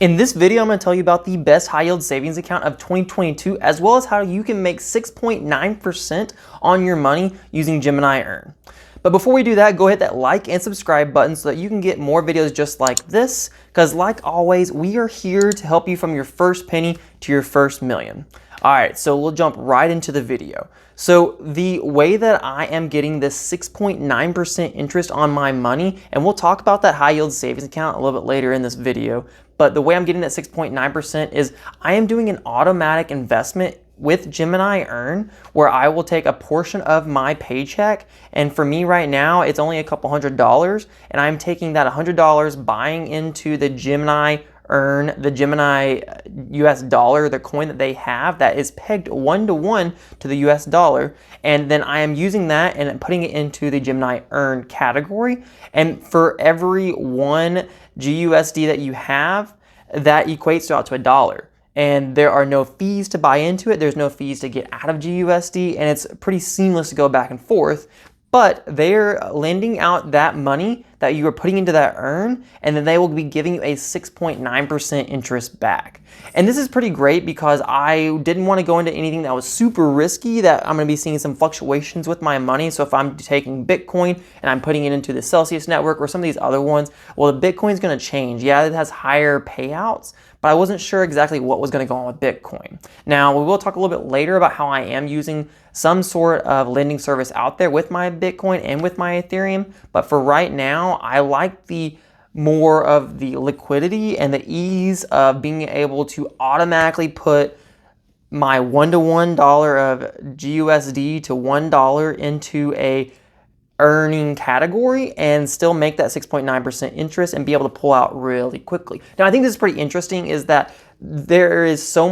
In this video, I'm going to tell you about the best high yield savings account of 2022, as well as how you can make 6.9% on your money using Gemini Earn. But before we do that, go hit that like and subscribe button so that you can get more videos just like this, because like always, we are here to help you from your first penny to your first million. All right, so we'll jump right into the video. So the way that I am getting this 6.9% interest on my money, and we'll talk about that high yield savings account a little bit later in this video, but the way I'm getting that 6.9% is I am doing an automatic investment with Gemini Earn, where I will take a portion of my paycheck, and for me right now, it's only a couple $100, and I'm taking that $100 buying into the Gemini Earn, the Gemini US dollar, the coin that they have that is pegged 1-to-1 to the US dollar, and then I am using that and putting it into the Gemini Earn category, and for every one GUSD that you have, that equates out to $1. And there are no fees to buy into it. There's no fees to get out of GUSD, and it's pretty seamless to go back and forth. But they're lending out that money that you are putting into that Earn, and then they will be giving you a 6.9% interest back. And this is pretty great because I didn't want to go into anything that was super risky, that I'm going to be seeing some fluctuations with my money. So if I'm taking Bitcoin and I'm putting it into the Celsius network or some of these other ones, well, the Bitcoin's going to change. Yeah, it has higher payouts, but I wasn't sure exactly what was going to go on with Bitcoin. Now, we will talk a little bit later about how I am using some sort of lending service out there with my Bitcoin and with my Ethereum, but for right now, I like the more of the liquidity and the ease of being able to automatically put my $1-to-$1 of GUSD to $1 into a earning category and still make that 6.9% interest and be able to pull out really quickly. Now, I think this is pretty interesting is that there is so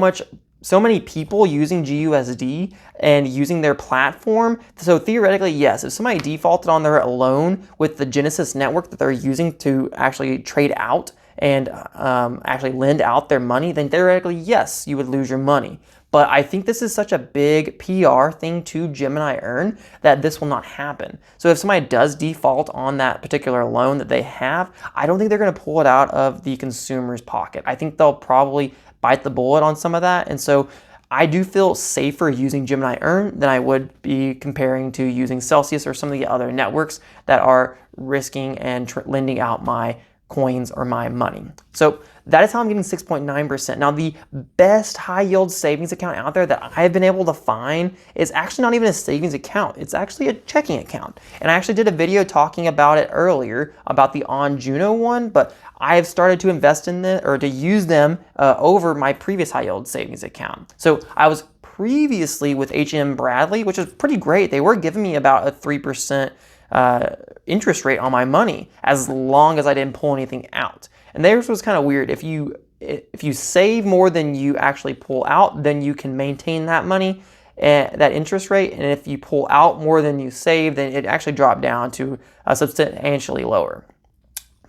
many people using GUSD and using their platform. So theoretically, yes, if somebody defaulted on their loan with the Genesis network that they're using to actually trade out and actually lend out their money, then theoretically, yes, you would lose your money. But I think this is such a big PR thing to Gemini Earn that this will not happen. So if somebody does default on that particular loan that they have, I don't think they're going to pull it out of the consumer's pocket. I think they'll probably bite the bullet on some of that. And so I do feel safer using Gemini Earn than I would be comparing to using Celsius or some of the other networks that are risking and lending out my coins or my money. So that is how I'm getting 6.9%. Now, the best high yield savings account out there that I've been able to find is actually not even a savings account. It's actually a checking account. And I actually did a video talking about it earlier about the OnJuno one, but I have started to invest in this or to use them over my previous high yield savings account. So I was previously with HM Bradley, which is pretty great. They were giving me about a 3% interest rate on my money as long as I didn't pull anything out. And theirs was kind of weird. If you save more than you actually pull out, then you can maintain that money, that interest rate. And if you pull out more than you save, then it actually dropped down to substantially lower.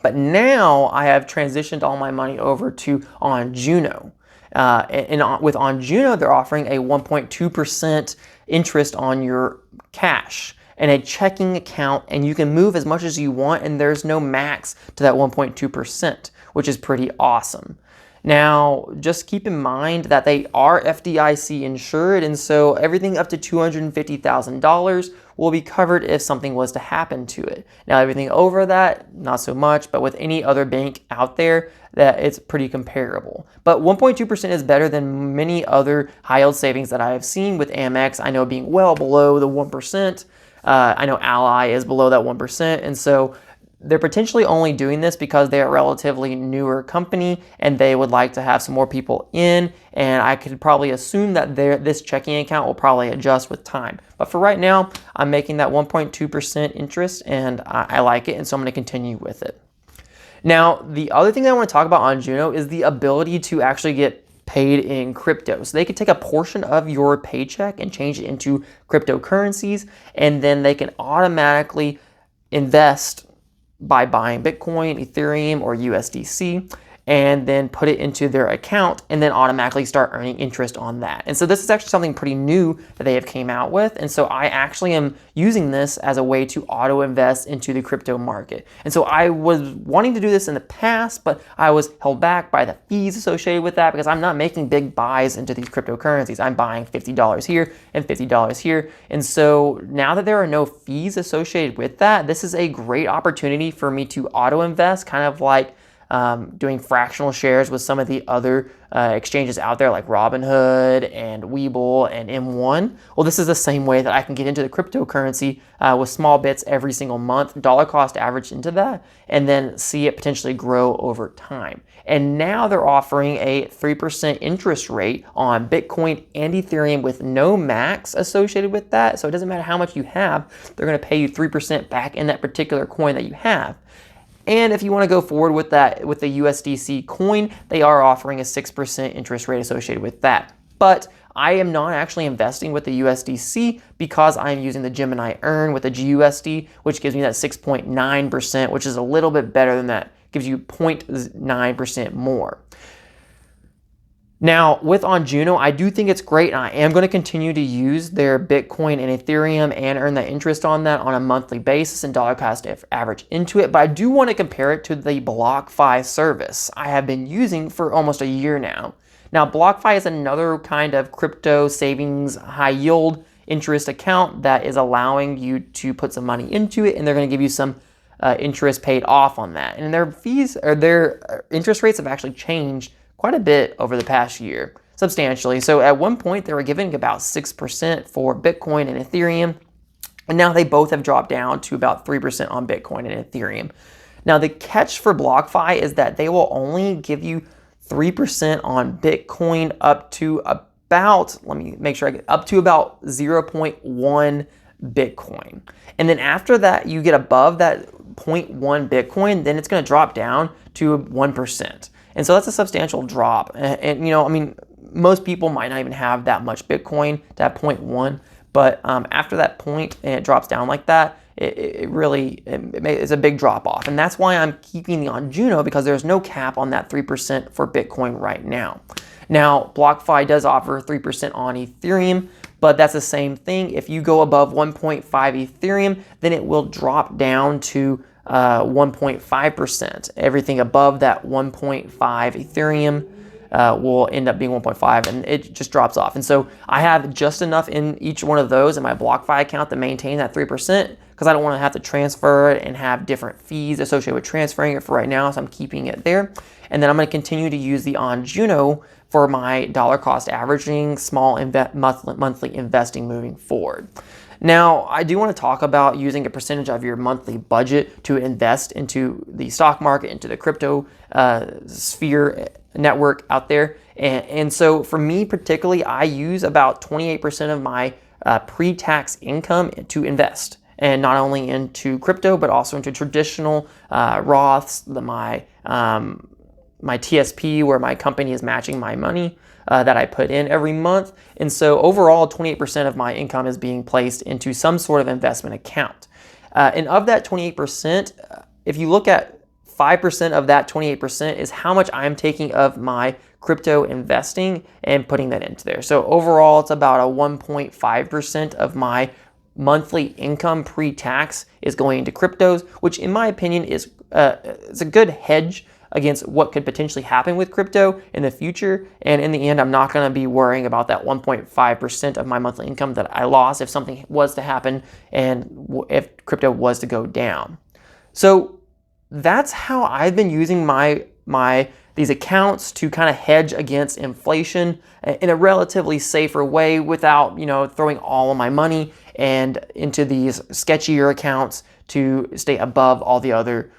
But now I have transitioned all my money over to OnJuno. And with OnJuno, they're offering a 1.2% interest on your cash and a checking account, and you can move as much as you want, and there's no max to that 1.2%, which is pretty awesome. Now, just keep in mind that they are FDIC insured, and so everything up to $250,000 will be covered if something was to happen to it. Now, everything over that, not so much, but with any other bank out there, that it's pretty comparable. But 1.2% is better than many other high yield savings that I have seen with Amex. I know being well below the 1%. I know Ally is below that 1%, and so they're potentially only doing this because they're a relatively newer company and they would like to have some more people in, and I could probably assume that this checking account will probably adjust with time. But for right now, I'm making that 1.2% interest, and I like it, and so I'm going to continue with it. Now, the other thing that I want to talk about on Juno is the ability to actually get paid in crypto. So they could take a portion of your paycheck and change it into cryptocurrencies, and then they can automatically invest by buying Bitcoin, Ethereum, or USDC. and then put it into their account and then automatically start earning interest on that. And so this is actually something pretty new that they have came out with. And so I actually am using this as a way to auto invest into the crypto market. And so I was wanting to do this in the past, but I was held back by the fees associated with that because I'm not making big buys into these cryptocurrencies. I'm buying $50 here and $50 here. And so now that there are no fees associated with that, this is a great opportunity for me to auto invest, kind of like doing fractional shares with some of the other exchanges out there like Robinhood and Webull and M1. Well, this is the same way that I can get into the cryptocurrency with small bits every single month, dollar cost average into that, and then see it potentially grow over time. And now they're offering a 3% interest rate on Bitcoin and Ethereum with no max associated with that. So it doesn't matter how much you have, they're going to pay you 3% back in that particular coin that you have. And if you want to go forward with that, with the USDC coin, they are offering a 6% interest rate associated with that. But I am not actually investing with the USDC because I'm using the Gemini Earn with the GUSD, which gives me that 6.9%, which is a little bit better than that. Gives you 0.9% more. Now, with OnJuno, I do think it's great, and I am going to continue to use their Bitcoin and Ethereum and earn that interest on that on a monthly basis and dollar cost average into it. But I do want to compare it to the Blockfi service I have been using for almost a year now. Now, Blockfi is another kind of crypto savings high yield interest account that is allowing you to put some money into it, and they're going to give you some interest paid off on that. And their fees or their interest rates have actually changed quite a bit over the past year, substantially. So at one point they were giving about 6% for Bitcoin and Ethereum, and now they both have dropped down to about 3% on Bitcoin and Ethereum. Now the catch for Blockfi is that they will only give you 3% on Bitcoin up to about, let me make sure I get up to about 0.1 Bitcoin. And then after that, you get above that 0.1 Bitcoin, then it's going to drop down to 1%. And so that's a substantial drop. And you know, I mean, most people might not even have that much Bitcoin to have 0.1, but after that point and it drops down like that, it really is a big drop off. And that's why I'm keeping the OnJuno, because there's no cap on that 3% for Bitcoin right now. Now, Blockfi does offer 3% on Ethereum, but that's the same thing. If you go above 1.5 Ethereum, then it will drop down to 1.5%. Everything above that 1.5 Ethereum will end up being 1.5, and it just drops off. And so I have just enough in each one of those in my Blockfi account to maintain that 3%, because I don't want to have to transfer it and have different fees associated with transferring it for right now, so I'm keeping it there. And then I'm going to continue to use the OnJuno for my dollar cost averaging small monthly investing moving forward. Now, I do want to talk about using a percentage of your monthly budget to invest into the stock market, into the crypto sphere network out there. And so for me particularly, I use about 28% of my pre-tax income to invest. And not only into crypto, but also into traditional Roths, my TSP, where my company is matching my money that I put in every month. And so overall, 28% of my income is being placed into some sort of investment account. And of that 28%, if you look at 5% of that 28% is how much I'm taking of my crypto investing and putting that into there. So overall, it's about a 1.5% of my monthly income pre-tax is going into cryptos, which in my opinion is it's a good hedge against what could potentially happen with crypto in the future. And in the end, I'm not going to be worrying about that 1.5% of my monthly income that I lost if something was to happen and if crypto was to go down. So that's how I've been using these accounts to kind of hedge against inflation in a relatively safer way without, throwing all of my money and into these sketchier accounts to stay above all the other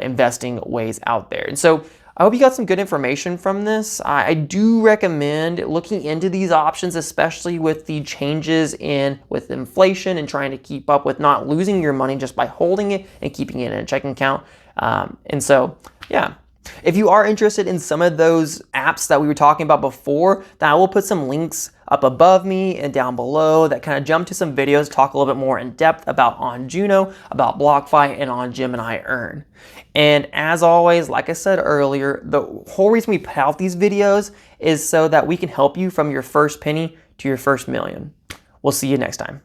investing ways out there. And so I hope you got some good information from this. I do recommend looking into these options, especially with the changes with inflation and trying to keep up with not losing your money just by holding it and keeping it in a checking account. And so, yeah. If you are interested in some of those apps that we were talking about before, then I will put some links up above me and down below that kind of jump to some videos, talk a little bit more in depth about OnJuno, about Blockfi, and on Gemini Earn. And as always, like I said earlier, the whole reason we put out these videos is so that we can help you from your first penny to your first million. We'll see you next time.